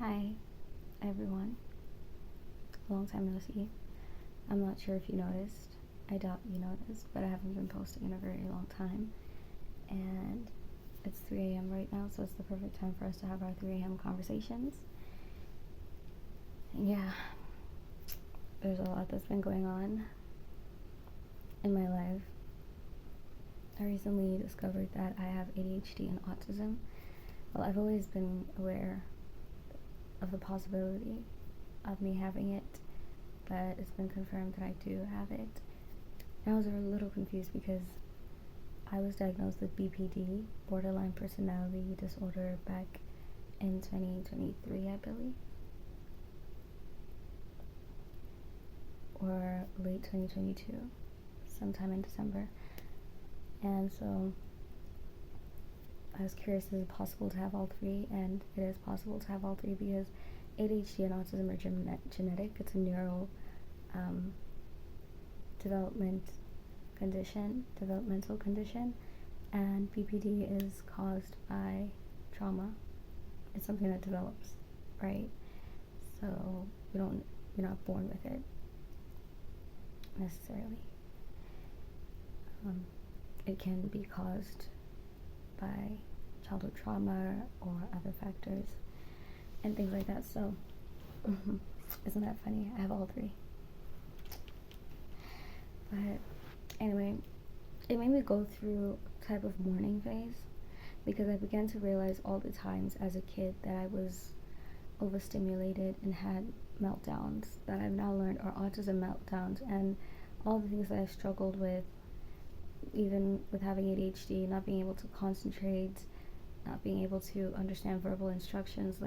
Hi, everyone. Long time no see. I'm not sure if you noticed. I doubt you noticed, but I haven't been posting in a very long time. And it's 3 a.m. right now, so it's the perfect time for us to have our 3 a.m. conversations. And yeah, there's a lot that's been going on in my life. I recently discovered that I have ADHD and autism. Well, I've always been aware of the possibility of me having it, but it's been confirmed that I do have it. And I was a little confused because I was diagnosed with BPD, borderline personality disorder, back in 2023, I believe, or late 2022, sometime in December. And so I was curious, is it possible to have all three? And it is possible to have all three because ADHD and autism are genetic. It's a neural developmental condition, and BPD is caused by trauma. It's something that develops, right? So you're not born with it necessarily. It can be caused by childhood trauma or other factors and things like that. So isn't that funny? I have all three. But anyway, it made me go through a type of mourning phase because I began to realize all the times as a kid that I was overstimulated and had meltdowns that I've now learned are autism meltdowns, and all the things that I struggled with, even with having ADHD, not being able to concentrate, not being able to understand verbal instructions.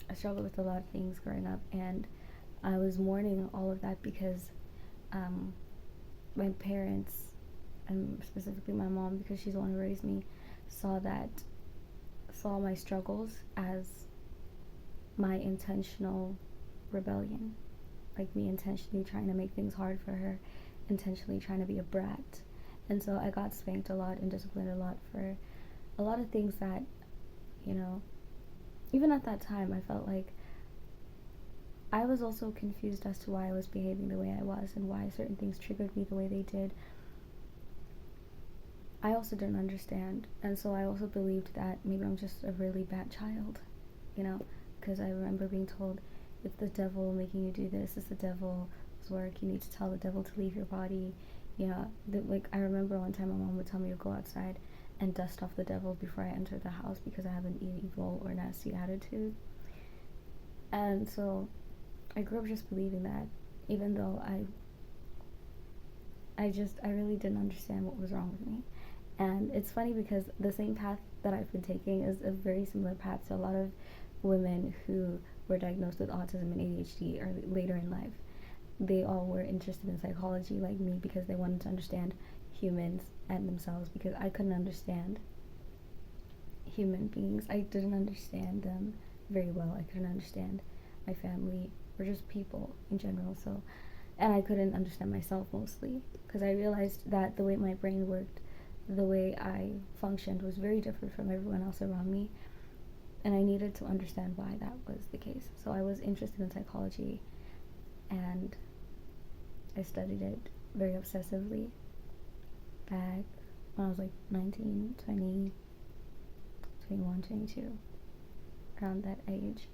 I struggled with a lot of things growing up, and I was mourning all of that because my parents, and specifically my mom, because she's the one who raised me, saw my struggles as my intentional rebellion, like me intentionally trying to make things hard for her, intentionally trying to be a brat. And so I got spanked a lot and disciplined a lot for a lot of things that, even at that time, I felt like I was also confused as to why I was behaving the way I was and why certain things triggered me the way they did. I also didn't understand, and so I also believed that maybe I'm just a really bad child, because I remember being told, it's the devil making you do this, it's the devil's work, you need to tell the devil to leave your body. I remember one time my mom would tell me to go outside and dust off the devil before I enter the house because I have an evil or nasty attitude. And so I grew up just believing that, even though I really didn't understand what was wrong with me. And it's funny because the same path that I've been taking is a very similar path to a lot of women who were diagnosed with autism and ADHD later in life. They all were interested in psychology like me because they wanted to understand humans and themselves, because I couldn't understand human beings. I didn't understand them very well. I couldn't understand my family or just people in general. And I couldn't understand myself mostly because I realized that the way my brain worked, the way I functioned was very different from everyone else around me, and I needed to understand why that was the case. So I was interested in psychology, and I studied it very obsessively back when I was like 19, 20, 21, 22, around that age.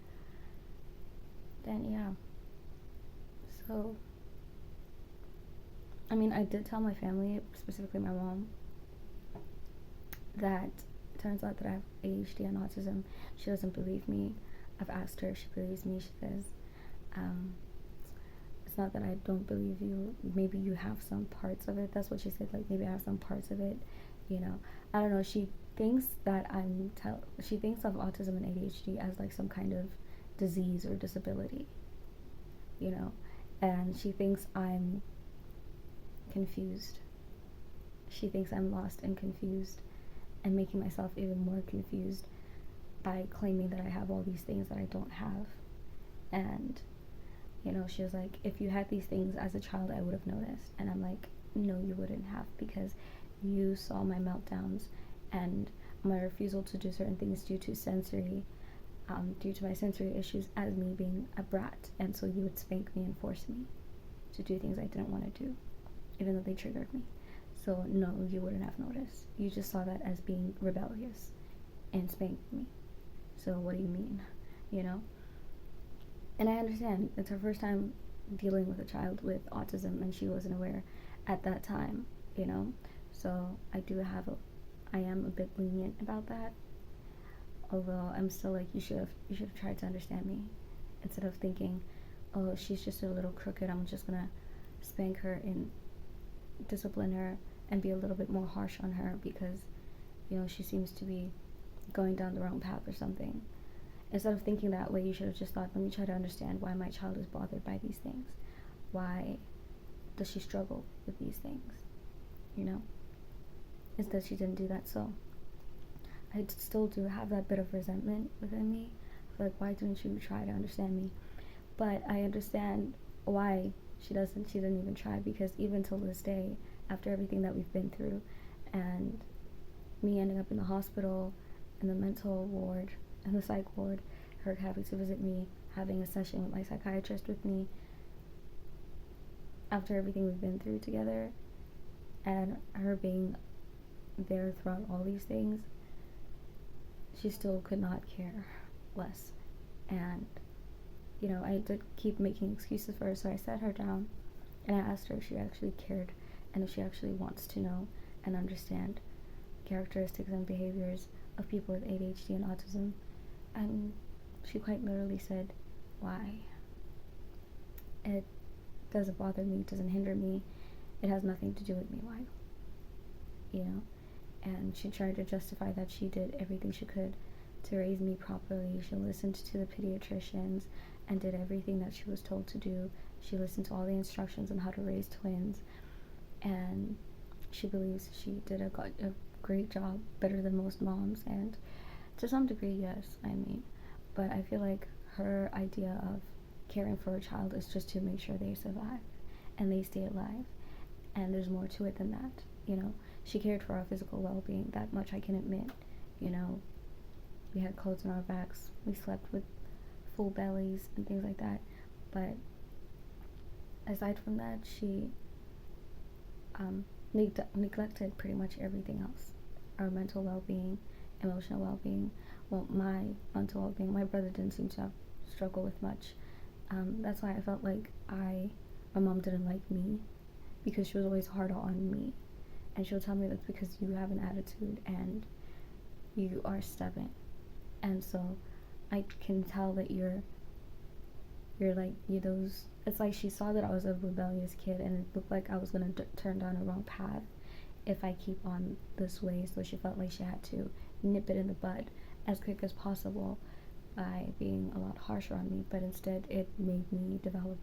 Then yeah, so I did tell my family, specifically my mom, that it turns out that I have ADHD and autism. She doesn't believe me. I've asked her if she believes me. She says, it's not that I don't believe you. Maybe you have some parts of it. That's what she said. Like, maybe I have some parts of it. I don't know. She thinks that she thinks of autism and ADHD as like some kind of disease or disability. And she thinks I'm confused. She thinks I'm lost and confused, and making myself even more confused by claiming that I have all these things that I don't have. And she was like, if you had these things as a child, I would have noticed. And I'm like, no, you wouldn't have, because you saw my meltdowns and my refusal to do certain things due to sensory due to my sensory issues as me being a brat, and so you would spank me and force me to do things I didn't want to do, even though they triggered me. So no, you wouldn't have noticed. You just saw that as being rebellious and spanking me. So what do you mean? You know? And I understand it's her first time dealing with a child with autism, and she wasn't aware at that time, you know? So I am a bit lenient about that. Although I'm still like, you should have tried to understand me, instead of thinking, oh, she's just a little crooked, I'm just gonna spank her and discipline her and be a little bit more harsh on her because, you know, she seems to be going down the wrong path or something. Instead of thinking that way, you should have just thought, let me try to understand why my child is bothered by these things. Why does she struggle with these things? You know? Instead, she didn't do that. So I still do have that bit of resentment within me. Like, why didn't you try to understand me? But I understand why she didn't even try, because even till this day, after everything that we've been through, and me ending up in the hospital, in the mental ward, in the psych ward, her having to visit me, having a session with my psychiatrist with me, after everything we've been through together, and her being there throughout all these things, she still could not care less. And, you know, I did keep making excuses for her, so I sat her down and I asked her if she actually cared and if she actually wants to know and understand characteristics and behaviors of people with ADHD and autism. And she quite literally said, why? It doesn't bother me, it doesn't hinder me, it has nothing to do with me, why? You know? And she tried to justify that she did everything she could to raise me properly. She listened to the pediatricians and did everything that she was told to do. She listened to all the instructions on how to raise twins, and she believes she did a great job, better than most moms, and to some degree, yes, I mean, but I feel like her idea of caring for a child is just to make sure they survive and they stay alive, and there's more to it than that, you know. She cared for our physical well-being, that much I can admit, you know. We had clothes on our backs, we slept with full bellies and things like that, but aside from that, she neglected pretty much everything else. Our mental well-being, emotional well-being, well, my mental well-being, my brother didn't seem to have struggle with much. That's why I felt like my mom didn't like me, because she was always hard on me. And she'll tell me that's because you have an attitude and you are stubborn. And so I can tell that you're like, it's like she saw that I was a rebellious kid and it looked like I was going to turn down a wrong path if I keep on this way. So she felt like she had to nip it in the bud as quick as possible by being a lot harsher on me. But instead, it made me develop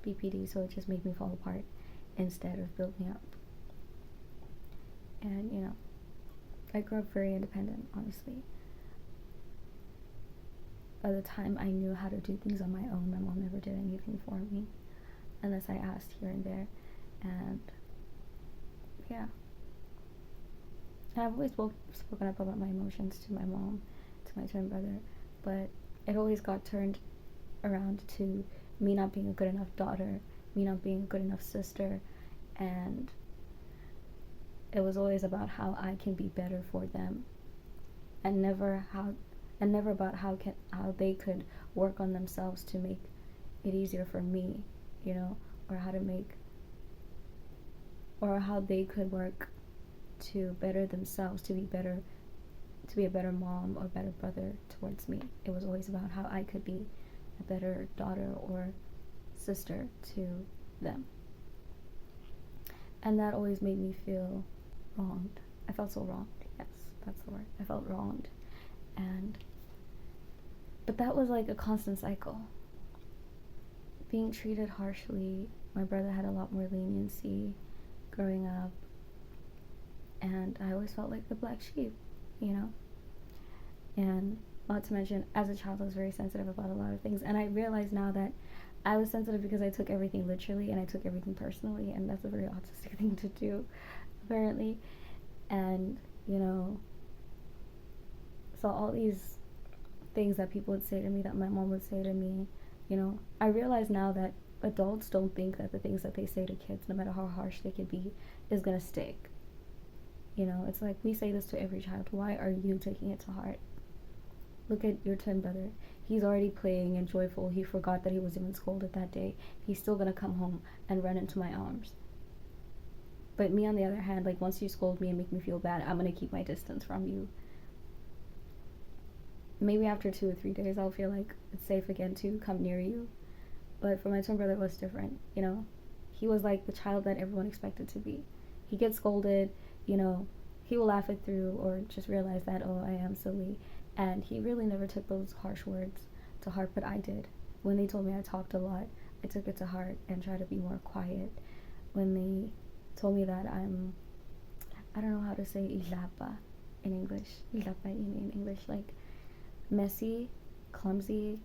BPD, so it just made me fall apart instead of build me up. And, you know, I grew up very independent, honestly. By the time I knew how to do things on my own, my mom never did anything for me, unless I asked here and there. And, yeah. And I've always spoken up about my emotions to my mom, to my twin brother, but it always got turned around to me not being a good enough daughter, me not being a good enough sister, and it was always about how I can be better for them, and never about how they could work on themselves to make it easier for me, you know, or how they could work to better themselves, to be a better mom or better brother towards me. It was always about how I could be a better daughter or sister to them. And that always made me feel wronged. I felt so wronged. Yes, that's the word. I felt wronged. But that was like a constant cycle. Being treated harshly. My brother had a lot more leniency growing up, and I always felt like the black sheep, you know. And not to mention, as a child, I was very sensitive about a lot of things, and I realize now that I was sensitive because I took everything literally and I took everything personally, and that's a very autistic thing to do, apparently. And, you know, so all these things that people would say to me, that my mom would say to me. I realize now that adults don't think that the things that they say to kids, no matter how harsh they could be, is gonna stick. It's like, we say this to every child. Why are you taking it to heart? Look at your twin brother. He's already playing and joyful. He forgot that he was even scolded that day. He's still gonna come home and run into my arms. But me, on the other hand, like, once you scold me and make me feel bad, I'm gonna keep my distance from you. Maybe after 2 or 3 days, I'll feel like it's safe again to come near you. But for my twin brother, it was different. He was like the child that everyone expected to be. He gets scolded, he will laugh it through, or just realize that, oh, I am silly. And he really never took those harsh words to heart, but I did. When they told me I talked a lot, I took it to heart and tried to be more quiet. When they told me that I don't know how to say ilapa in English. Ilapa in English, like messy, clumsy,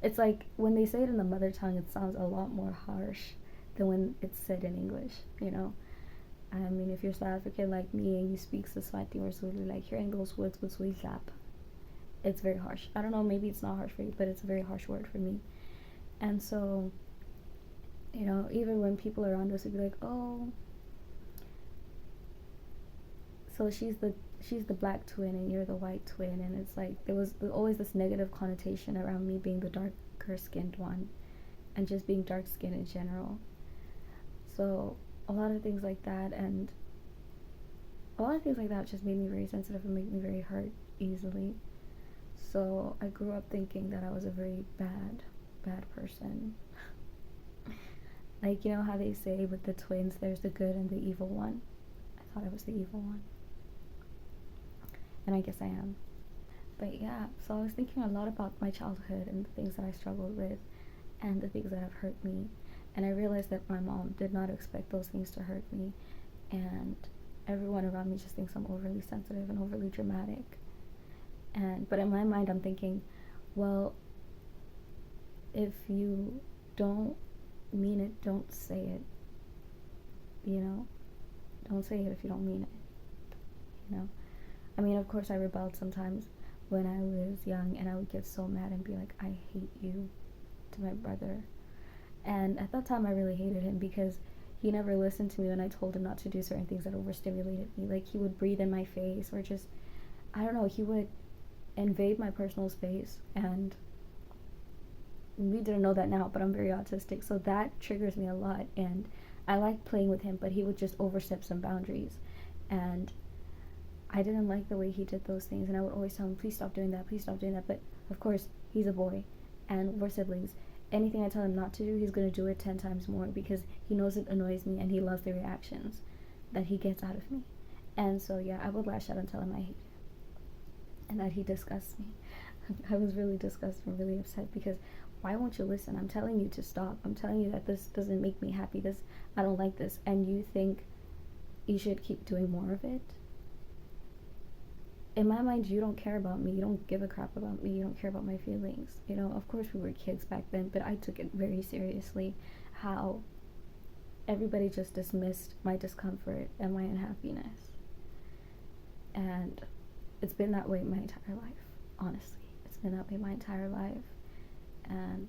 It's like, when they say it in the mother tongue, it sounds a lot more harsh than when it's said in English, I mean, if you're South African like me and you speak Siswati or Zulu, like, hearing those words with Zap, it's very harsh. I don't know, maybe it's not harsh for you, but it's a very harsh word for me. And so, even when people around us would be like, oh, so she's the black twin and you're the white twin, and it's like, there was always this negative connotation around me being the darker skinned one, and just being dark skinned in general. So a lot of things like that, and a lot of things like that just made me very sensitive and made me very hurt easily. So I grew up thinking that I was a very bad person. Like, how they say with the twins, there's the good and the evil one. I thought I was the evil one. And I guess I am. But yeah, so I was thinking a lot about my childhood and the things that I struggled with and the things that have hurt me. And I realized that my mom did not expect those things to hurt me. And everyone around me just thinks I'm overly sensitive and overly dramatic. But in my mind, I'm thinking, well, if you don't mean it, don't say it. Don't say it if you don't mean it. I mean, of course, I rebelled sometimes when I was young, and I would get so mad and be like, I hate you, to my brother. And at that time, I really hated him because he never listened to me when I told him not to do certain things that overstimulated me. Like, he would breathe in my face, or just, I don't know, he would invade my personal space. And we didn't know that now, but I'm very autistic, so that triggers me a lot. And I liked playing with him, but he would just overstep some boundaries. And I didn't like the way he did those things, and I would always tell him, please stop doing that, please stop doing that. But of course, he's a boy, and we're siblings. Anything I tell him not to do, he's going to do it 10 times more, because he knows it annoys me, and he loves the reactions that he gets out of me. And so, yeah, I would lash out and tell him I hate him, and that he disgusts me. I was really disgusted and really upset, because why won't you listen? I'm telling you to stop. I'm telling you that this doesn't make me happy. I don't like this. And you think you should keep doing more of it? In my mind, you don't care about me. You don't give a crap about me. You don't care about my feelings. Of course we were kids back then, but I took it very seriously, how everybody just dismissed my discomfort and my unhappiness. And it's been that way my entire life, honestly. It's been that way my entire life. And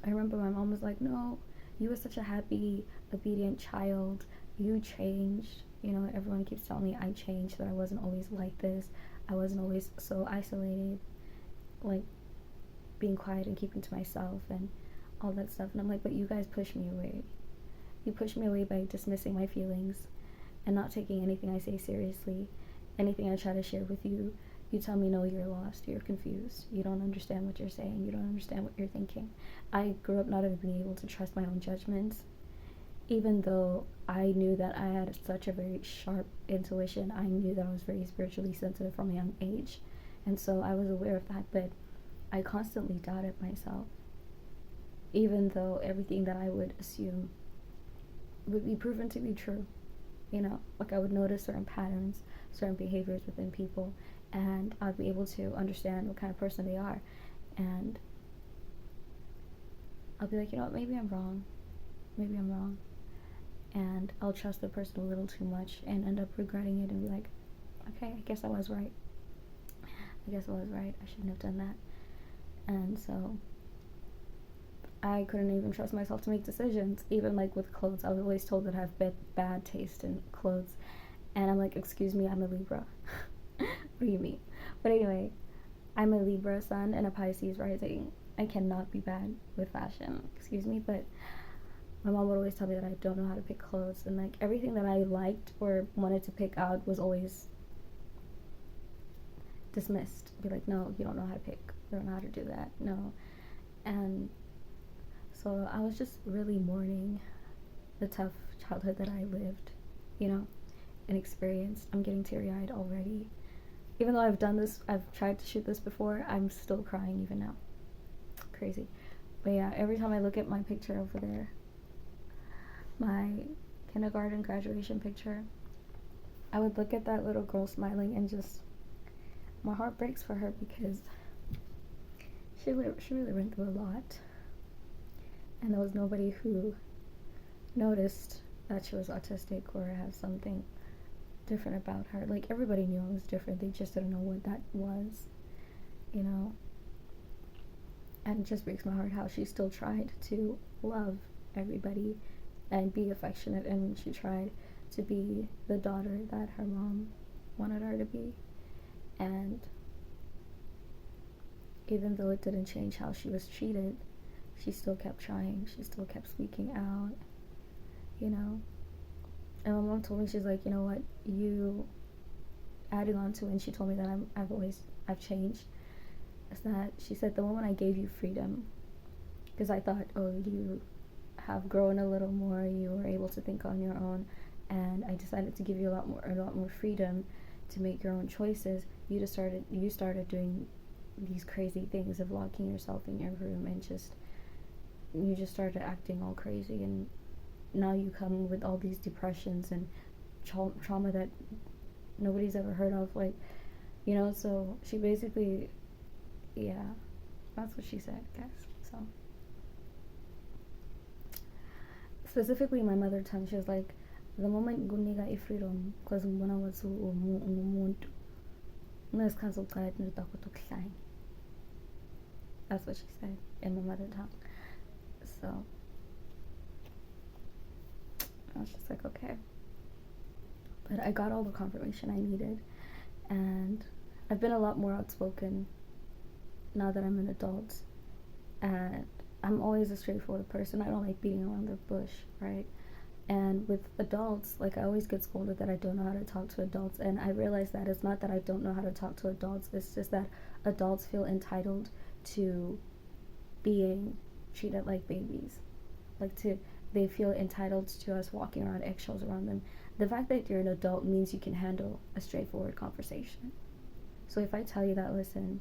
I remember my mom was like, no, you were such a happy, obedient child. You changed. Everyone keeps telling me I changed, that I wasn't always like this. I wasn't always so isolated, like being quiet and keeping to myself and all that stuff. And I'm like, but you guys push me away. You push me away by dismissing my feelings and not taking anything I say seriously. Anything I try to share with you, you tell me, no, you're lost, you're confused, you don't understand what you're saying, you don't understand what you're thinking. I grew up not even being able to trust my own judgments. Even though I knew that I had such a very sharp intuition, I knew that I was very spiritually sensitive from a young age. And so I was aware of that, but I constantly doubted myself. Even though everything that I would assume would be proven to be true. Like, I would notice certain patterns, certain behaviors within people, and I'd be able to understand what kind of person they are. And I'll be like, maybe I'm wrong. And I'll trust the person a little too much and end up regretting it and be like, okay, I guess I was right. I guess I was right. I shouldn't have done that. And so I couldn't even trust myself to make decisions. Even like with clothes, I was always told that I have bad taste in clothes. And I'm like, excuse me, I'm a Libra. What do you mean? But anyway, I'm a Libra sun and a Pisces rising. I cannot be bad with fashion, excuse me, but my mom would always tell me that I don't know how to pick clothes, and like everything that I liked or wanted to pick out was always dismissed. Be like, no, you don't know how to pick. You don't know how to do that. No. And so I was just really mourning the tough childhood that I lived, you know, and experienced. I'm getting teary-eyed already. Even though I've tried to shoot this before, I'm still crying even now. Crazy. But yeah, every time I look at my picture over there, my kindergarten graduation picture, I would look at that little girl smiling and just, my heart breaks for her because she really went through a lot. And there was nobody who noticed that she was autistic or had something different about her. Like, everybody knew it was different, they just didn't know what that was, you know. And it just breaks my heart how she still tried to love everybody and be affectionate, and she tried to be the daughter that her mom wanted her to be. And even though it didn't change how she was treated, she still kept trying, she still kept speaking out, you know. And my mom told me, she's like, you know what, you adding on to it, and she told me that I've changed, is that she said the moment I gave you freedom, because I thought, oh, you have grown a little more, you were able to think on your own, and I decided to give you a lot more freedom to make your own choices. You started doing these crazy things of locking yourself in your room, and you just started acting all crazy, and now you come with all these depressions and trauma that nobody's ever heard of, like, you know. So she basically, yeah, that's what she said, guys. So specifically my mother tongue, she was like, the moment guniga freedom, because when I was umuntu, that's what she said in my mother tongue. So I was just like, okay. But I got all the confirmation I needed, and I've been a lot more outspoken now that I'm an adult, and I'm always a straightforward person. I don't like beating around the bush, right? And with adults, like, I always get scolded that I don't know how to talk to adults, and I realize that it's not that I don't know how to talk to adults, it's just that adults feel entitled to being treated like babies. They feel entitled to us walking around eggshells around them. The fact that you're an adult means you can handle a straightforward conversation. So if I tell you that, listen,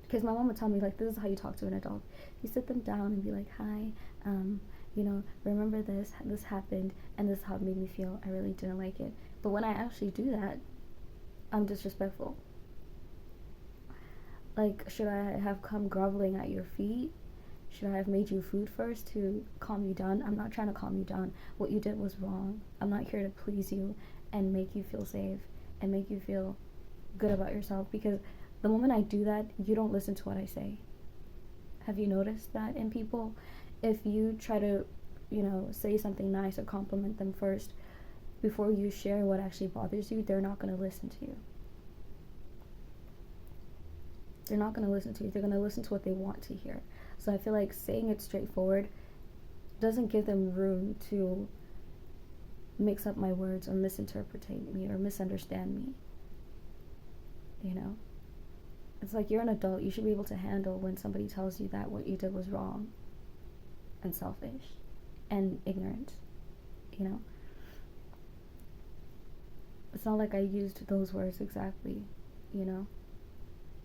because my mom would tell me, like, this is how you talk to an adult. You sit them down and be like, hi, you know, remember this happened, and this is how it made me feel. I really didn't like it. But when I actually do that, I'm disrespectful. Like, should I have come groveling at your feet? Should I have made you food first to calm you down? I'm not trying to calm you down. What you did was wrong. I'm not here to please you and make you feel safe and make you feel good about yourself, because the moment I do that, you don't listen to what I say. Have you noticed that in people? If you try to, you know, say something nice or compliment them first before you share what actually bothers you, they're not going to listen to you. They're not going to listen to you. They're going to listen to what they want to hear. So I feel like saying it straightforward doesn't give them room to mix up my words or misinterpret me or misunderstand me. You know? It's like, you're an adult. You should be able to handle when somebody tells you that what you did was wrong and selfish and ignorant. You know? It's not like I used those words exactly, you know?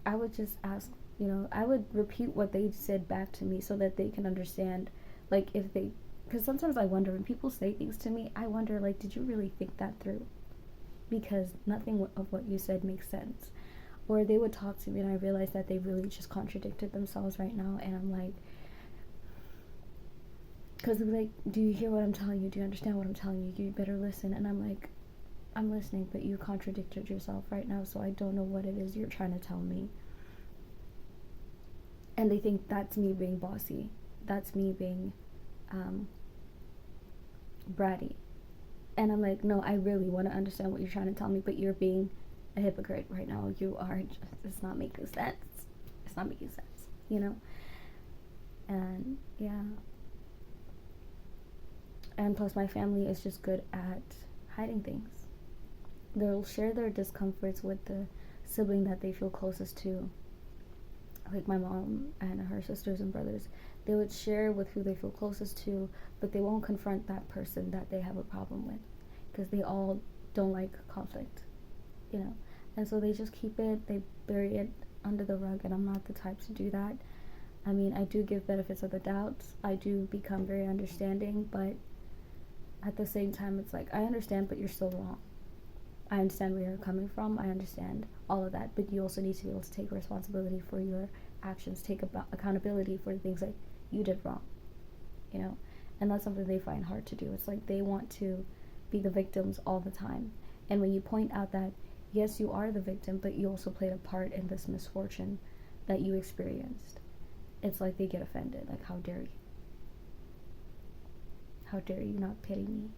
I would just ask, you know, I would repeat what they said back to me so that they can understand, like, if they, because sometimes I wonder, when people say things to me, I wonder, like, did you really think that through? Because nothing of what you said makes sense. Or they would talk to me and I realize that they really just contradicted themselves right now, and I'm like, because they're like, do you hear what I'm telling you? Do you understand what I'm telling you? You better listen. And I'm like, I'm listening, but you contradicted yourself right now, so I don't know what it is you're trying to tell me. And they think that's me being bossy. That's me being bratty. And I'm like, no, I really want to understand what you're trying to tell me, but you're being a hypocrite right now. You are just, it's not making sense. It's not making sense, you know? And yeah. And plus, my family is just good at hiding things. They'll share their discomforts with the sibling that they feel closest to. Like my mom and her sisters and brothers, they would share with who they feel closest to, but they won't confront that person that they have a problem with, because they all don't like conflict, you know. And so they just keep it, they bury it under the rug, and I'm not the type to do that. I mean, I do give benefits of the doubt. I do become very understanding, but at the same time, it's like, I understand, but you're still wrong. I understand where you're coming from. I understand all of that, but you also need to be able to take responsibility for your actions, take accountability for the things that you did wrong, you know. And that's something they find hard to do. It's like they want to be the victims all the time. And when you point out that, yes, you are the victim, but you also played a part in this misfortune that you experienced, it's like they get offended. Like, how dare you? How dare you not pity me?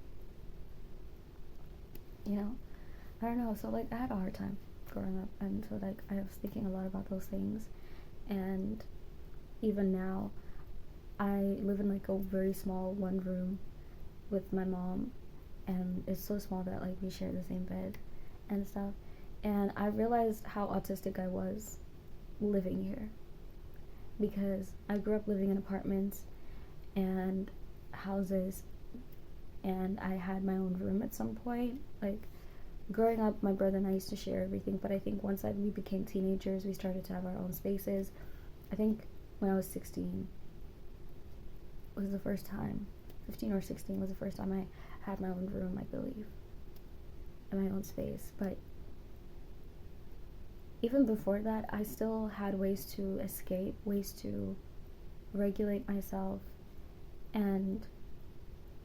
You know? I don't know. So, like, I had a hard time growing up. And so, like, I was thinking a lot about those things. And even now, I live in, like, a very small one room with my mom. And it's so small that, like, we share the same bed and stuff. And I realized how autistic I was living here. Because I grew up living in apartments and houses, and I had my own room at some point. Like, growing up, my brother and I used to share everything, but I think once we became teenagers, we started to have our own spaces. I think when I was 16 was the first time, 15 or 16 was the first time I had my own room, I believe, and my own space. But even before that, I still had ways to escape, ways to regulate myself and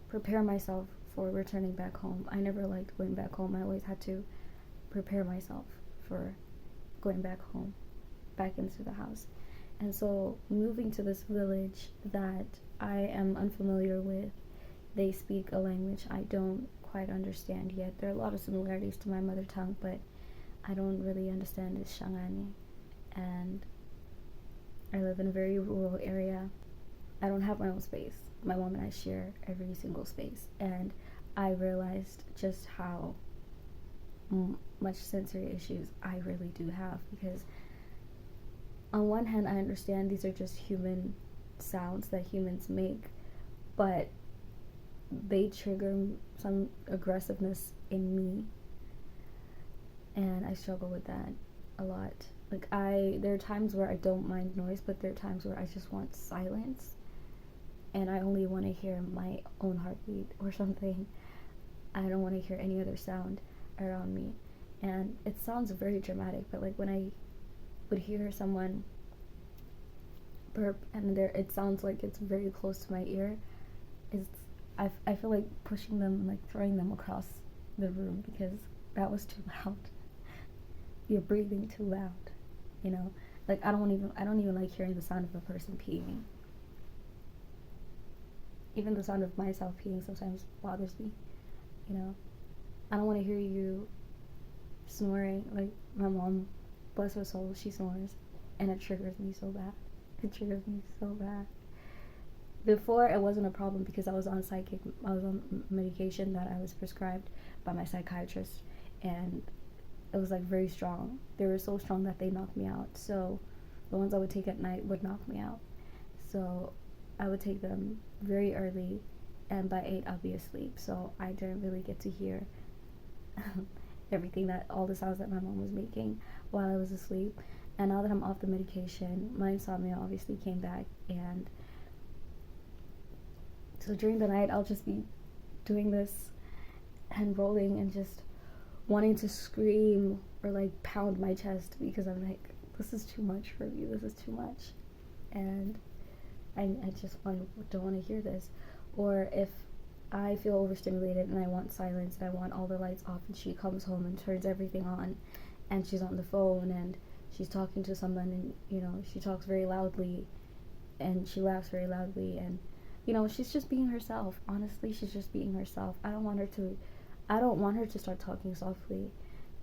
prepare myself for returning back home. I never liked going back home. I always had to prepare myself for going back home, back into the house. And so moving to this village that I am unfamiliar with, they speak a language I don't quite understand yet. There are a lot of similarities to my mother tongue, but I don't really understand this Shangani. And I live in a very rural area. I don't have my own space. My mom and I share every single space, and I realized just how much sensory issues I really do have, because on one hand, I understand these are just human sounds that humans make, but they trigger some aggressiveness in me, and I struggle with that a lot. Like, there are times where I don't mind noise, but there are times where I just want silence, and I only want to hear my own heartbeat or something. I don't want to hear any other sound around me. And it sounds very dramatic, but like when I would hear someone burp and it sounds like it's very close to my ear, I feel like pushing them, like throwing them across the room, because that was too loud. You're breathing too loud, you know? Like, I don't even like hearing the sound of a person peeing. Even the sound of myself peeing sometimes bothers me, you know? I don't want to hear you snoring. Like, my mom, bless her soul, she snores, and it triggers me so bad. It triggers me so bad. Before, it wasn't a problem because I was on medication that I was prescribed by my psychiatrist, and it was like very strong. They were so strong that they knocked me out. So the ones I would take at night would knock me out. So I would take them very early, and by 8 I'll be asleep. So I didn't really get to hear all the sounds that my mom was making while I was asleep. And now that I'm off the medication, my insomnia obviously came back, and so during the night I'll just be doing this and rolling and just wanting to scream or like pound my chest, because I'm like, this is too much for me, this is too much, and I just don't want to hear this. Or if I feel overstimulated and I want silence and I want all the lights off, and she comes home and turns everything on, and she's on the phone and she's talking to someone, and she talks very loudly and she laughs very loudly, and she's just being herself. Honestly, she's just being herself. I don't want her to start talking softly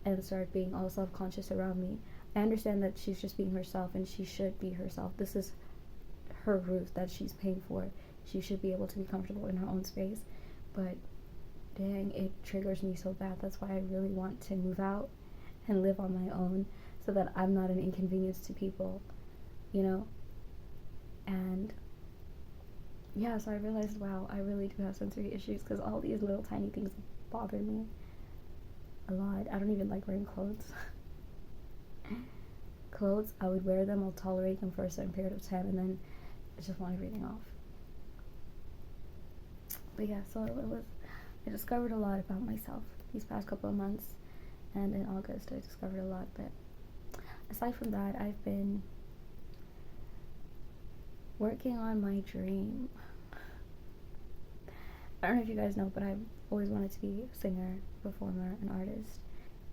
and start being all self-conscious around me. I understand that she's just being herself and she should be herself. This is her roof that she's paying for. She should be able to be comfortable in her own space. But dang, it triggers me so bad. That's why I really want to move out and live on my own, so that I'm not an inconvenience to people, And yeah, so I realized, wow, I really do have sensory issues, because all these little tiny things bother me a lot. I don't even like wearing clothes. Clothes, I would wear them, I'll tolerate them for a certain period of time, and then I just want everything off. But yeah, so I discovered a lot about myself these past couple of months, and in August I discovered a lot. But aside from that, I've been working on my dream. I don't know if you guys know, but I've always wanted to be a singer, performer, an artist.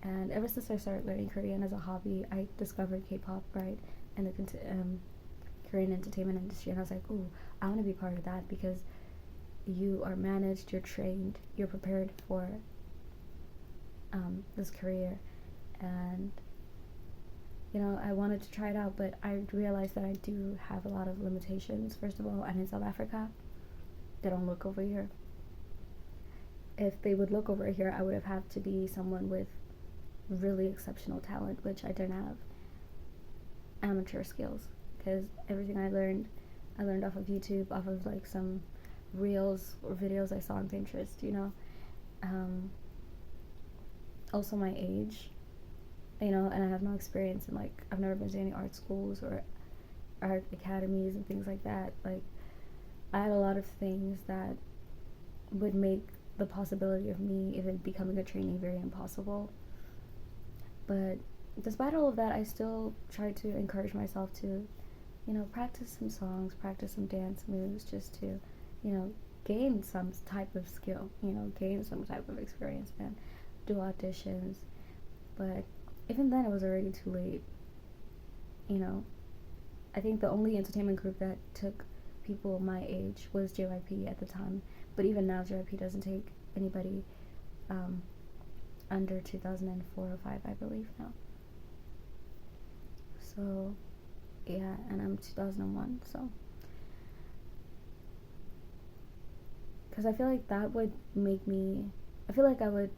And ever since I started learning Korean as a hobby, I discovered K-pop, right, and the Korean entertainment industry, and I was like, ooh, I want to be part of that, because you are managed, you're trained, you're prepared for this career. And I wanted to try it out, but I realized that I do have a lot of limitations. First of all, I'm in South Africa. They don't look over here. If they would look over here, I would have had to be someone with really exceptional talent, which I didn't have. Amateur skills, because everything I learned off of YouTube, off of like some reels or videos I saw on Pinterest. Also my age, and I have no experience in, like, I've never been to any art schools or art academies and things like that. Like, I had a lot of things that would make the possibility of me even becoming a trainee very impossible. But despite all of that, I still try to encourage myself to, practice some songs, practice some dance moves, just to, gain some type of skill, gain some type of experience, and do auditions. But even then, it was already too late. I think the only entertainment group that took people my age was JYP at the time. But even now, JYP doesn't take anybody under 2004 or 5, I believe, now. So, yeah, and I'm 2001, so. Because I feel like that would make me, I feel like I would,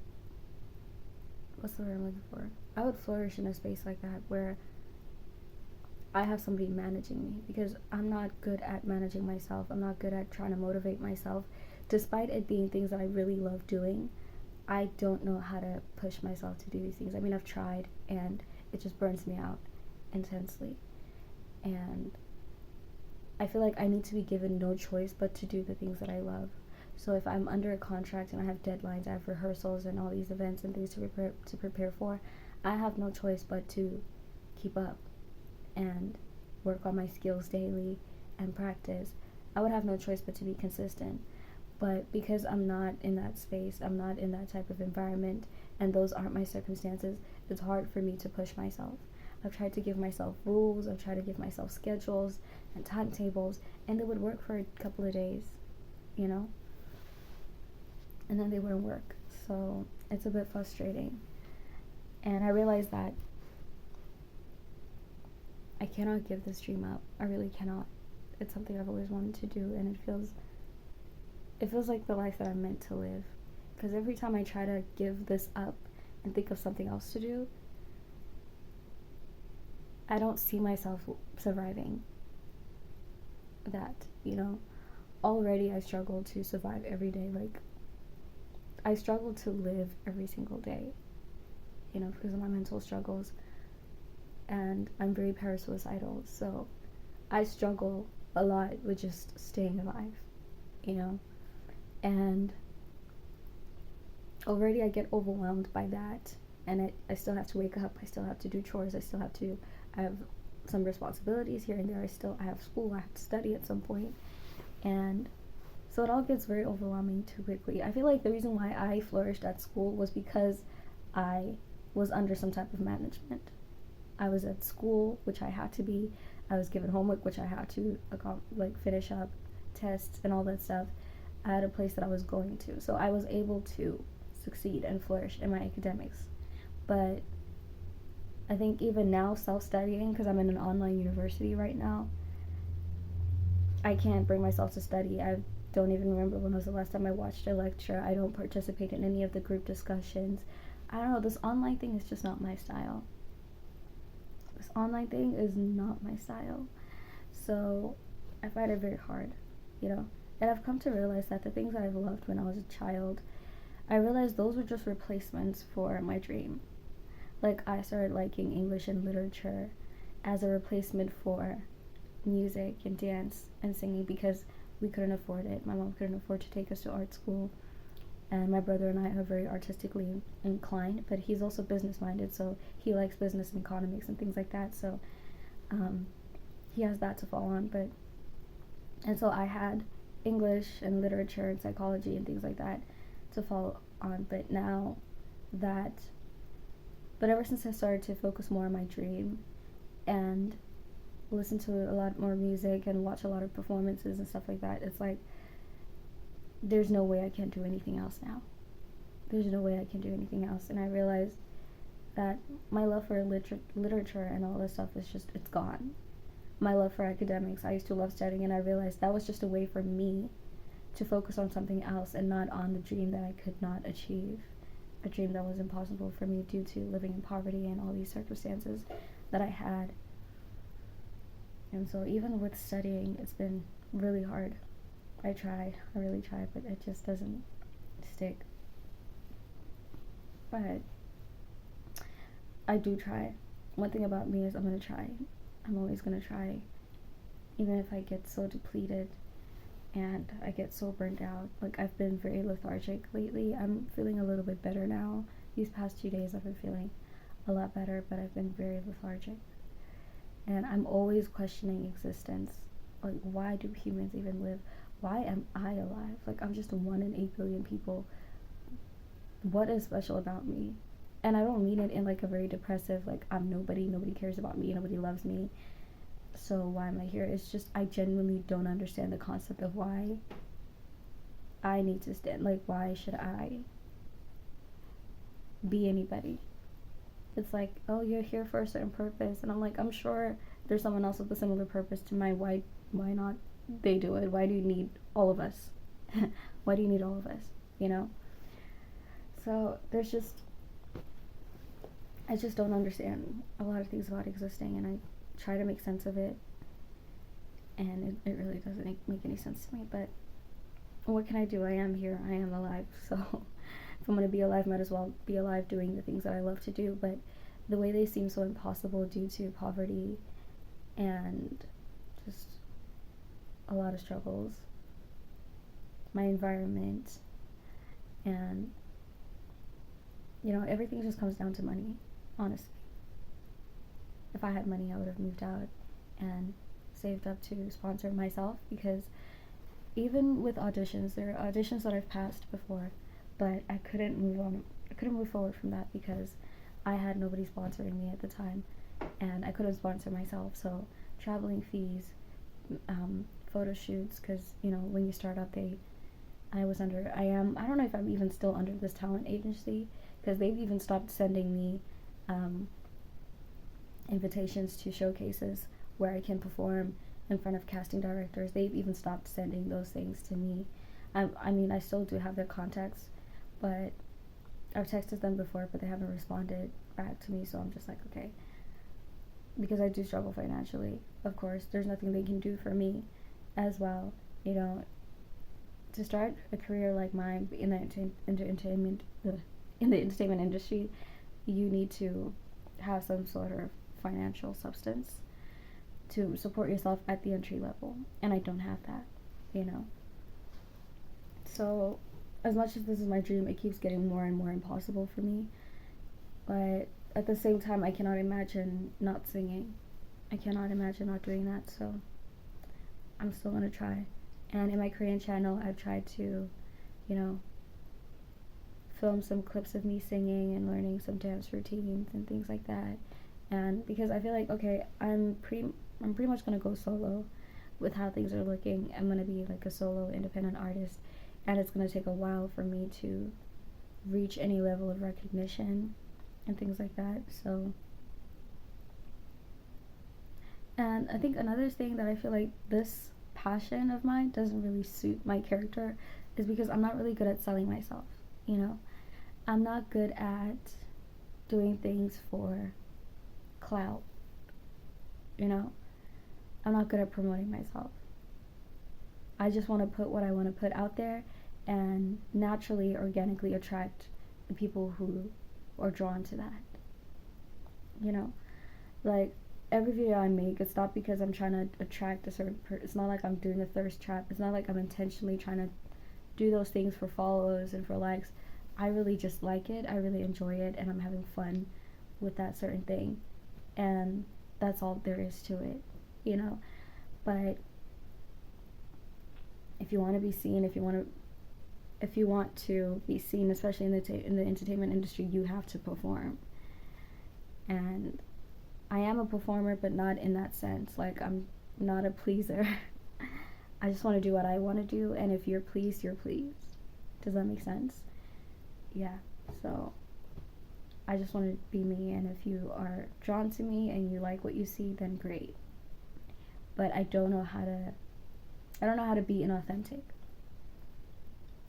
what's the word I'm looking for? I would flourish in a space like that, where I have somebody managing me, because I'm not good at managing myself. I'm not good at trying to motivate myself. Despite it being things that I really love doing, I don't know how to push myself to do these things. I mean, I've tried, and it just burns me out intensely. And I feel like I need to be given no choice but to do the things that I love. So if I'm under a contract and I have deadlines, I have rehearsals and all these events and things to prepare for, I have no choice but to keep up and work on my skills daily and practice. I would have no choice but to be consistent. But because I'm not in that space, I'm not in that type of environment, and those aren't my circumstances, it's hard for me to push myself. I've tried to give myself rules, I've tried to give myself schedules and timetables, and they would work for a couple of days, and then they wouldn't work. So it's a bit frustrating. And I realized that I cannot give this dream up. I really cannot. It's something I've always wanted to do, and it feels like the life that I'm meant to live. Because every time I try to give this up and think of something else to do, I don't see myself surviving that, Already I struggle to survive every day. Like, I struggle to live every single day, because of my mental struggles. And I'm very parasuicidal, so I struggle a lot with just staying alive, And already I get overwhelmed by that, and I still have to wake up, I still have to do chores, I have some responsibilities here and there, I have school, I have to study at some point, and So it all gets very overwhelming too quickly. I feel like the reason why I flourished at school was because I was under some type of management. I was at school, which I had to be. I was given homework, which I had to like finish up, tests and all that stuff. I had a place that I was going to, so I was able to succeed and flourish in my academics. But I think even now, self-studying, because I'm in an online university right now, I can't bring myself to study. I don't even remember when was the last time I watched a lecture. I don't participate in any of the group discussions. I don't know, this online thing is just not my style. This online thing is not my style. So I find it very hard, you know? And I've come to realize that the things that I've loved when I was a child, I realized those were just replacements for my dream. Like, I started liking English and literature as a replacement for music and dance and singing because we couldn't afford it. My mom couldn't afford to take us to art school. And my brother and I are very artistically inclined, but he's also business minded, so he likes business and economics and things like that. So he has that to fall on. And so I had English and literature and psychology and things like that to fall on. But ever since I started to focus more on my dream and listen to a lot more music and watch a lot of performances and stuff like that, it's like there's no way I can do anything else now. There's no way I can do anything else. And I realized that my love for literature and all this stuff is just, it's gone. My love for academics, I used to love studying, and I realized that was just a way for me to focus on something else and not on the dream that I could not achieve, a dream that was impossible for me due to living in poverty and all these circumstances that I had. And so even with studying, it's been really hard. I really try, but it just doesn't stick. But I do try. One thing about me is I'm gonna try. I'm always gonna try, even if I get so depleted and I get so burnt out. Like, I've been very lethargic lately. I'm feeling a little bit better now. These past 2 days I've been feeling a lot better, but I've been very lethargic. And I'm always questioning existence. Like, why do humans even live? Why am I alive? Like, I'm just 1 in 8 billion people. What is special about me? And I don't mean it in like a very depressive, like, I'm nobody cares about me, nobody loves me, so why am I here? It's just, I genuinely don't understand the concept of why I need to stand. Like, why should I be anybody? It's like, oh, you're here for a certain purpose, and I'm like, I'm sure there's someone else with a similar purpose to mine. Why not they do it? Why do you need all of us? Why do you need all of us, you know? So there's just, I just don't understand a lot of things about existing, and I try to make sense of it, and it really doesn't make any sense to me. But what can I do? I am here, I am alive, so if I'm going to be alive, might as well be alive doing the things that I love to do. But the way they seem so impossible due to poverty and just a lot of struggles, my environment, and, you know, everything just comes down to money, honestly. If I had money, I would have moved out and saved up to sponsor myself, because even with auditions, there are auditions that I've passed before, but I couldn't move forward from that because I had nobody sponsoring me at the time, and I couldn't sponsor myself. So traveling fees, photo shoots, because, you know, when you start up, I don't know if I'm even still under this talent agency, because they've even stopped sending me invitations to showcases where I can perform in front of casting directors. They've even stopped sending those things to me. I mean, I still do have their contacts, but I've texted them before, but they haven't responded back to me, so I'm just like, okay. Because I do struggle financially, of course. There's nothing they can do for me as well, you know. To start a career like mine in the entertainment industry, you need to have some sort of financial substance to support yourself at the entry level, and I don't have that, you know. So as much as this is my dream, it keeps getting more and more impossible for me. But at the same time, I cannot imagine not singing. I cannot imagine not doing that, so I'm still gonna try. And in my Korean channel, I've tried to, you know, film some clips of me singing and learning some dance routines and things like that. And because I feel like, okay, I'm pretty much gonna go solo with how things are looking. I'm gonna be like a solo independent artist, and it's gonna take a while for me to reach any level of recognition and things like that. So, and I think another thing that I feel like this passion of mine doesn't really suit my character is because I'm not really good at selling myself, you know? I'm not good at doing things for clout, you know? I'm not good at promoting myself. I just want to put what I want to put out there and naturally, organically attract the people who are drawn to that, you know? Like, every video I make, it's not because I'm trying to attract a certain person. It's not like I'm doing a thirst trap. It's not like I'm intentionally trying to do those things for follows and for likes. I really just like it. I really enjoy it, and I'm having fun with that certain thing. And that's all there is to it, you know? But if you want to be seen, if you want to be seen, especially in the entertainment industry, you have to perform. And I am a performer, but not in that sense. Like, I'm not a pleaser. I just want to do what I want to do, and if you're pleased, you're pleased. Does that make sense? Yeah. So I just want to be me, and if you are drawn to me and you like what you see, then great. But I don't know how to be inauthentic.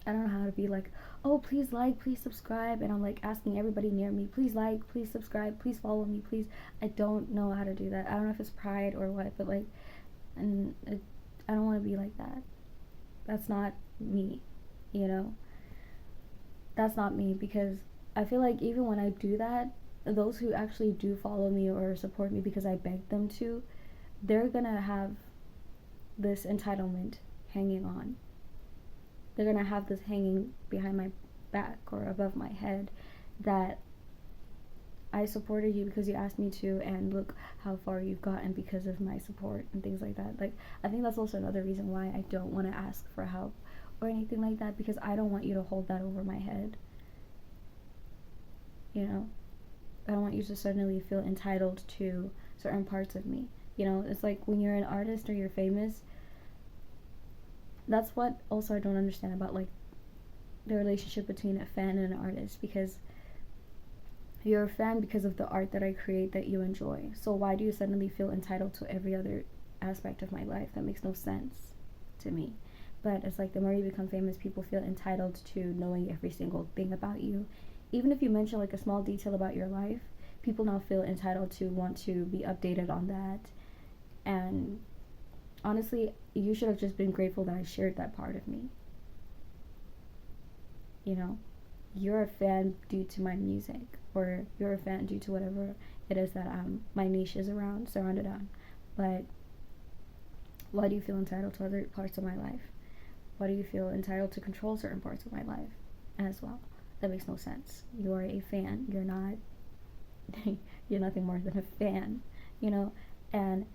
I don't know how to be like, oh, please like, please subscribe, and I'm like asking everybody near me, please like, please subscribe, please follow me, please. I don't know how to do that. I don't know if it's pride or what, but like, I don't want to be like that. That's not me, you know? That's not me, because I feel like even when I do that, those who actually do follow me or support me because I begged them to, they're gonna have this entitlement hanging on. They're gonna have this hanging behind my back or above my head that I supported you because you asked me to, and look how far you've gotten because of my support and things like that. Like, I think that's also another reason why I don't want to ask for help or anything like that, because I don't want you to hold that over my head, you know? I don't want you to suddenly feel entitled to certain parts of me, you know? It's like when you're an artist or you're famous, that's what also I don't understand about, like, the relationship between a fan and an artist, because you're a fan because of the art that I create that you enjoy. So why do you suddenly feel entitled to every other aspect of my life? That makes no sense to me. But it's like the more you become famous, people feel entitled to knowing every single thing about you. Even if you mention like a small detail about your life, people now feel entitled to want to be updated on that. And honestly, you should have just been grateful that I shared that part of me. You know, you're a fan due to my music, or you're a fan due to whatever it is that my niche is surrounded on. But why do you feel entitled to other parts of my life? Why do you feel entitled to control certain parts of my life as well? That makes no sense. You are a fan. You're not. You're nothing more than a fan, you know. And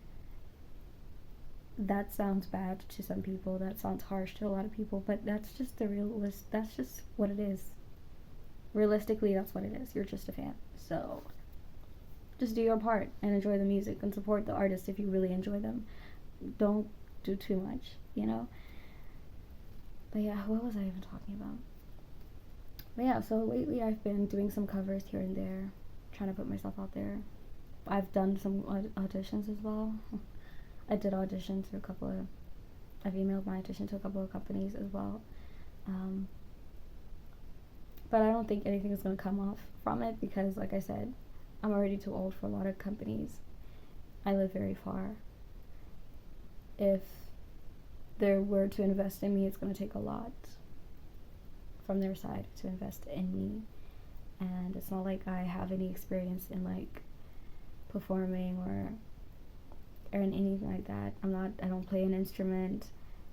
that sounds bad to some people. That sounds harsh to a lot of people. But that's just that's just what it is. Realistically, that's what it is. You're just a fan. So just do your part and enjoy the music and support the artists if you really enjoy them. Don't do too much, you know? But yeah, what was I even talking about? But yeah, so lately I've been doing some covers here and there, trying to put myself out there. I've done some auditions as well. I did audition to I've emailed my audition to a couple of companies as well. But I don't think anything is going to come off from it because, like I said, I'm already too old for a lot of companies. I live very far. If they were to invest in me, it's going to take a lot from their side to invest in me. And it's not like I have any experience in like performing or in anything like that. I don't play an instrument.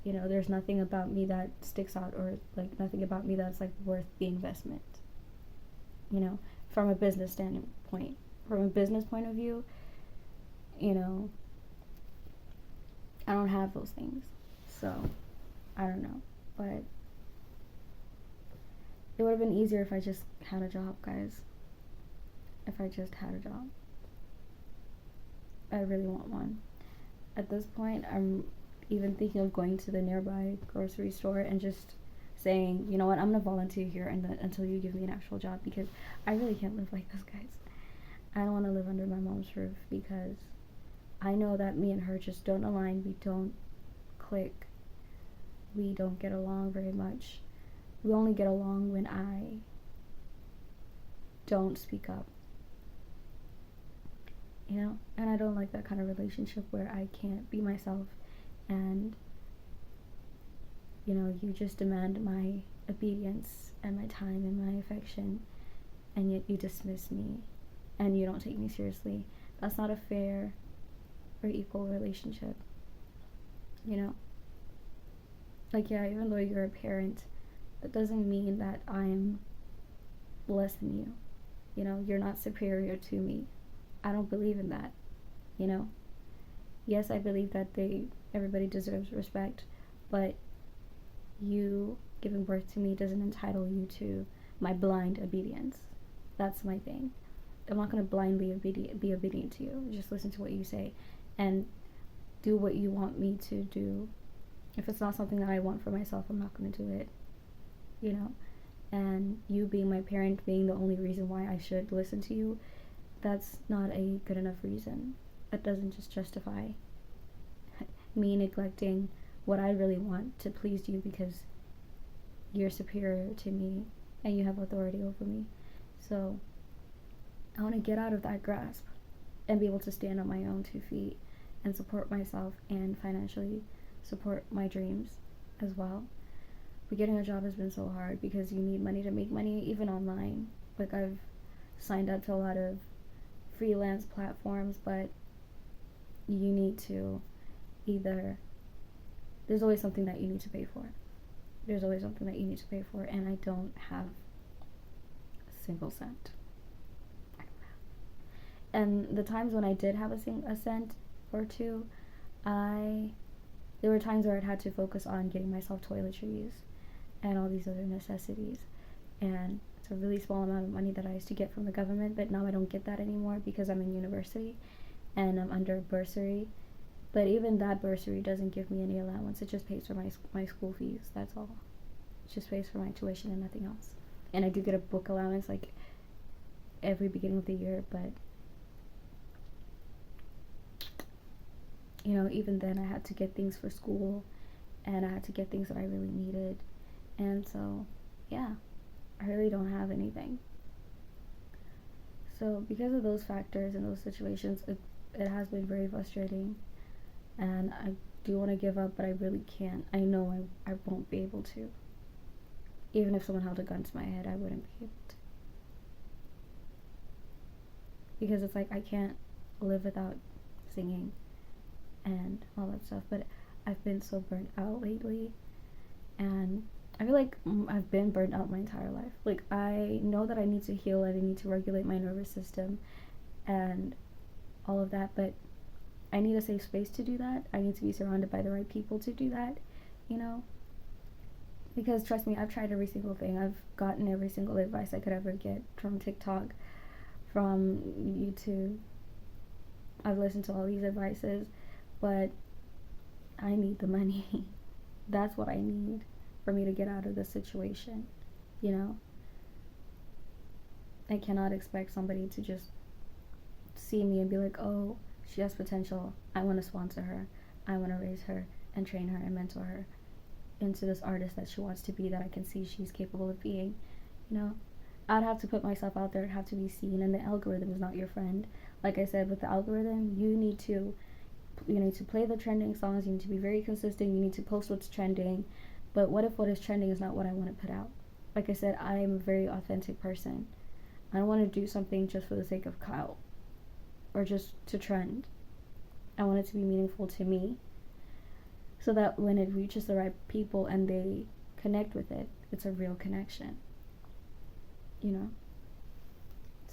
You know, there's nothing about me that sticks out, or like nothing about me that's like worth the investment. You know, from a business standpoint. From a business point of view, you know, I don't have those things. So I don't know, but it would have been easier if I just had a job, guys. If I just had a job. I really want one. At this point, I'm even thinking of going to the nearby grocery store and just saying, you know what, I'm gonna volunteer here until you give me an actual job, because I really can't live like this, guys. I don't want to live under my mom's roof, because I know that me and her just don't align. We don't click. We don't get along very much. We only get along when I don't speak up. You know? And I don't like that kind of relationship where I can't be myself and, you know, you just demand my obedience and my time and my affection, and yet you dismiss me and you don't take me seriously. That's not a fair or equal relationship. You know? Like, yeah, even though you're a parent, that doesn't mean that I'm less than you. You know, you're not superior to me. I don't believe in that. You know? Yes, I believe that everybody deserves respect, but you giving birth to me doesn't entitle you to my blind obedience. That's my thing. I'm not going to blindly be obedient to you. Just listen to what you say and do what you want me to do. If it's not something that I want for myself, I'm not going to do it. You know? And you being my parent, being the only reason why I should listen to you, that's not a good enough reason. That doesn't just justify me neglecting what I really want to please you because you're superior to me and you have authority over me. So I want to get out of that grasp and be able to stand on my own 2 feet and support myself and financially support my dreams as well. But getting a job has been so hard because you need money to make money, even online. Like, I've signed up to a lot of freelance platforms, but you need to there's always something that you need to pay for. There's always something that you need to pay for, and I don't have a single cent. I don't have. And the times when I did have a cent or two, there were times where I'd had to focus on getting myself toiletries and all these other necessities. And it's a really small amount of money that I used to get from the government, but now I don't get that anymore because I'm in university and I'm under bursary. But even that bursary doesn't give me any allowance. It just pays for my school fees. That's all. It just pays for my tuition and nothing else. And I do get a book allowance like every beginning of the year, but you know, even then I had to get things for school and I had to get things that I really needed. And so, yeah, I really don't have anything. So because of those factors and those situations, it has been very frustrating. And I do want to give up, but I really can't. I know I won't be able to. Even if someone held a gun to my head, I wouldn't be able to. Because it's like I can't live without singing and all that stuff. But I've been so burnt out lately. And I feel like I've been burnt out my entire life. Like, I know that I need to heal and I need to regulate my nervous system and all of that, but I need a safe space to do that. I need to be surrounded by the right people to do that, you know? Because trust me, I've tried every single thing. I've gotten every single advice I could ever get from TikTok, from YouTube. I've listened to all these advices, but I need the money. That's what I need for me to get out of this situation, you know? I cannot expect somebody to just see me and be like, oh, she has potential. I want to sponsor her. I want to raise her and train her and mentor her into this artist that she wants to be, that I can see she's capable of being. You know, I'd have to put myself out there. I'd have to be seen, and the algorithm is not your friend. Like I said, with the algorithm, you need to play the trending songs. You need to be very consistent. You need to post what's trending. But what if what is trending is not what I want to put out? Like I said, I am a very authentic person. I don't want to do something just for the sake of clout or just to trend. I want it to be meaningful to me, so that when it reaches the right people and they connect with it, it's a real connection, you know?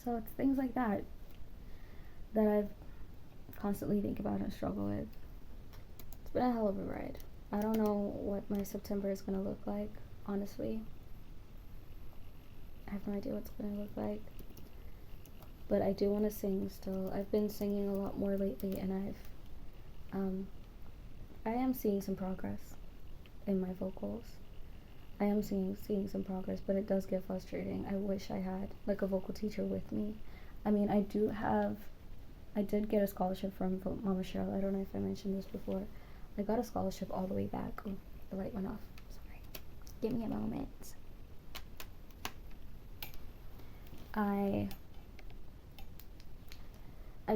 So it's things like that I've constantly think about and struggle with. It's been a hell of a ride. I don't know what my September is going to look like, honestly. I have no idea what it's going to look like. But I do want to sing still. I've been singing a lot more lately, and I am seeing some progress in my vocals. I am seeing some progress, but it does get frustrating. I wish I had like a vocal teacher with me. I mean, I did get a scholarship from Mama Cheryl. I don't know if I mentioned this before. I got a scholarship all the way back. Oh, the light went off. Sorry. Give me a moment. I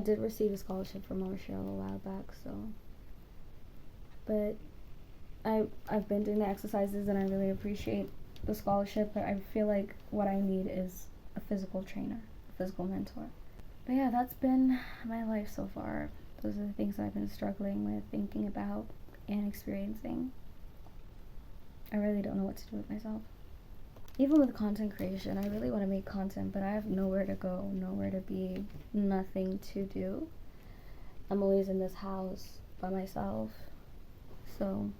did receive a scholarship from Mama Cheryl a while back, so. But I've been doing the exercises, and I really appreciate the scholarship, but I feel like what I need is a physical trainer, a physical mentor. But yeah, that's been my life so far. Those are the things that I've been struggling with, thinking about, and experiencing. I really don't know what to do with myself. Even with content creation, I really want to make content, but I have nowhere to go, nowhere to be, nothing to do. I'm always in this house by myself, so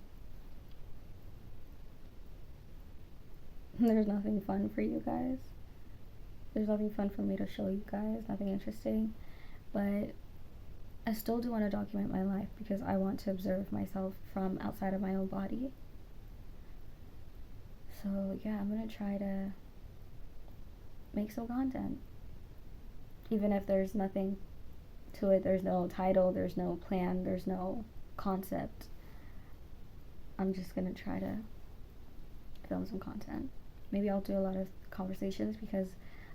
there's nothing fun for you guys. There's nothing fun for me to show you guys, nothing interesting, but I still do want to document my life because I want to observe myself from outside of my own body. So yeah, I'm gonna try to make some content. Even if there's nothing to it, there's no title, there's no plan, there's no concept. I'm just gonna try to film some content. Maybe I'll do a lot of conversations because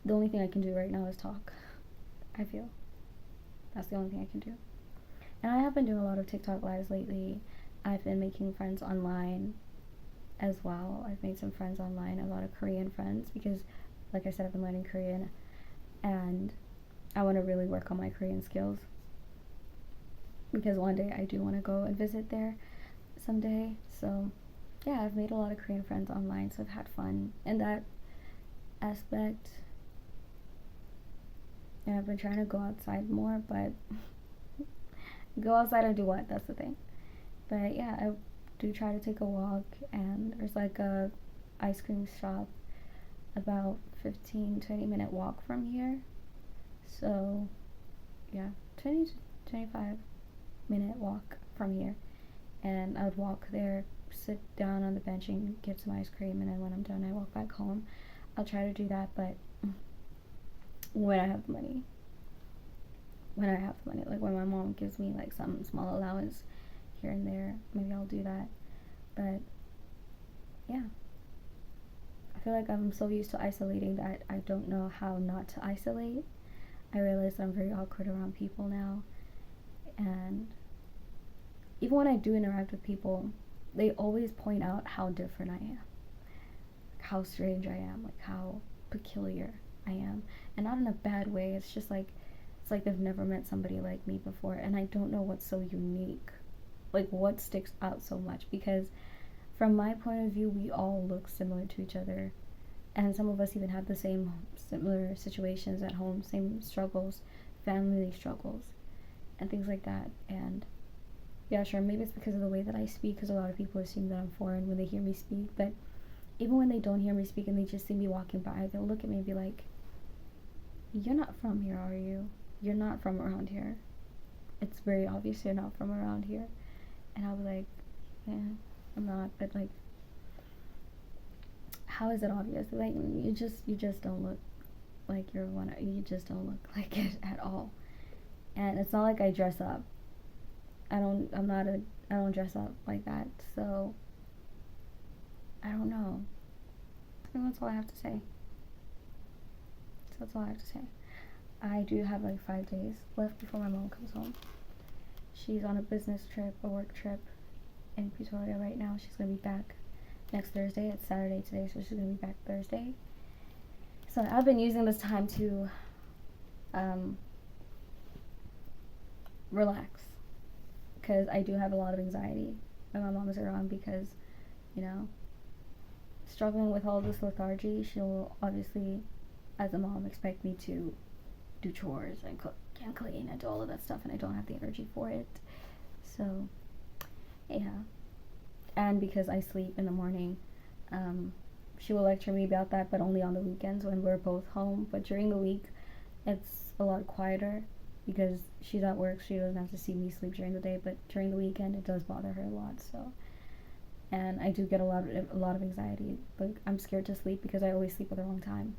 the only thing I can do right now is talk. I feel that's the only thing I can do. And I have been doing a lot of TikTok lives lately. I've been making friends online as well. I've made some friends online, a lot of Korean friends, because like I said, I've been learning Korean and I want to really work on my Korean skills because one day I do want to go and visit there someday. So yeah, I've made a lot of Korean friends online, so I've had fun in that aspect. And I've been trying to go outside more, but go outside and do what? That's the thing. But yeah, I do try to take a walk, and there's like a ice cream shop about 15-20 minute walk from here. So yeah, 20 to 25 minute walk from here, and I would walk there, sit down on the bench and get some ice cream, and then when I'm done I walk back home. I'll try to do that, but when I have the money, like when my mom gives me like some small allowance here and there, maybe I'll do that. But yeah, I feel like I'm so used to isolating that I don't know how not to isolate. I realize I'm very awkward around people now, and even when I do interact with people, they always point out how different I am, how strange I am, like how peculiar I am, and not in a bad way. It's just like, it's like they've never met somebody like me before, and I don't know what's so unique, like what sticks out so much, because from my point of view, we all look similar to each other, and some of us even have the same similar situations at home, same struggles, family struggles, and things like that. And yeah, sure, maybe it's because of the way that I speak, because a lot of people assume that I'm foreign when they hear me speak, but even when they don't hear me speak and they just see me walking by, they'll look at me and be like, you're not from here, are you? You're not from around here. It's very obvious you're not from around here. And I'll be like, yeah, I'm not, but like, how is it obvious? Like, you just don't look like you're one, you just don't look like it at all. And it's not like I dress up. I don't dress up like that, so I don't know. I think that's all I have to say. That's all I have to say. I do have like 5 days left before my mom comes home. She's on a business trip, a work trip in Pretoria right now. She's gonna be back next Thursday. It's Saturday today, so she's gonna be back Thursday. So I've been using this time to relax, because I do have a lot of anxiety when my mom is around, because, you know, struggling with all this lethargy, she'll obviously, as a mom, expect me to do chores and cook and clean and do all of that stuff, and I don't have the energy for it. So yeah, And because I sleep in the morning, she will lecture me about that, but only on the weekends when we're both home. But during the week, it's a lot quieter because she's at work. She doesn't have to see me sleep during the day, but during the weekend, it does bother her a lot. So, and I do get a lot of anxiety. Like, I'm scared to sleep because I always sleep at the wrong time,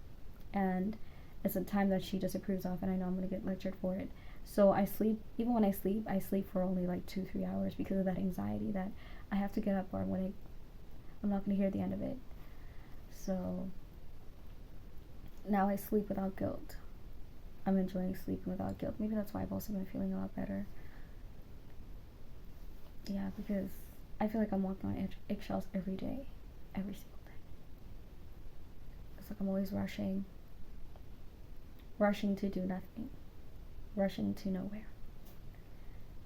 and it's a time that she disapproves of, and I know I'm gonna get lectured for it. So I sleep. Even when I sleep for only like 2-3 hours because of that anxiety that I have to get up, or I'm not gonna hear the end of it. So now I sleep without guilt. I'm enjoying sleeping without guilt. Maybe that's why I've also been feeling a lot better. Yeah, because I feel like I'm walking on eggshells every day, every single day. It's like I'm always rushing to do nothing, rushing to nowhere,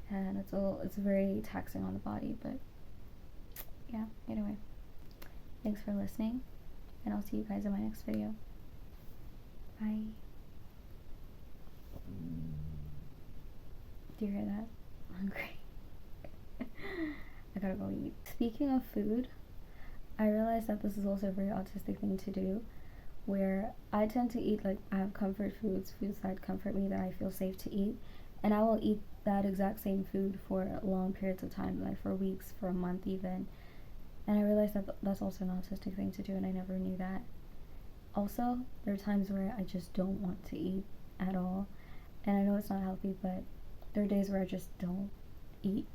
and it's very taxing on the body. But yeah, anyway, thanks for listening, and I'll see you guys in my next video. Bye. Do you hear that? I'm hungry. I gotta go eat. Speaking of food, I realized that this is also a very autistic thing to do, where I tend to eat, like, I have comfort foods that comfort me, that I feel safe to eat, and I will eat that exact same food for long periods of time, like for weeks, for a month even. And I realized that that's also an autistic thing to do, and I never knew that. Also, there are times where I just don't want to eat at all, and I know it's not healthy, but there are days where I just don't eat.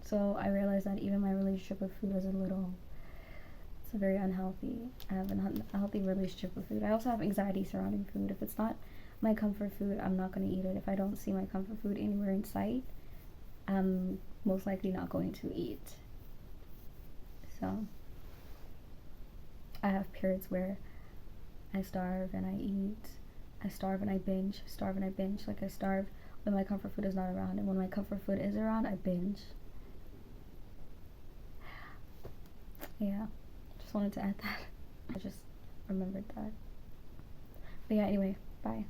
So I realized that even my relationship with food is it's very unhealthy. I have an unhealthy relationship with food. I also have anxiety surrounding food. If it's not my comfort food, I'm not going to eat it. If I don't see my comfort food anywhere in sight, I'm most likely not going to eat. So I have periods where I starve and I eat. I starve and I binge. Starve and I binge. Like, I starve when my comfort food is not around, and when my comfort food is around, I binge. Yeah, just wanted to add that. I just remembered that. But yeah, anyway, bye.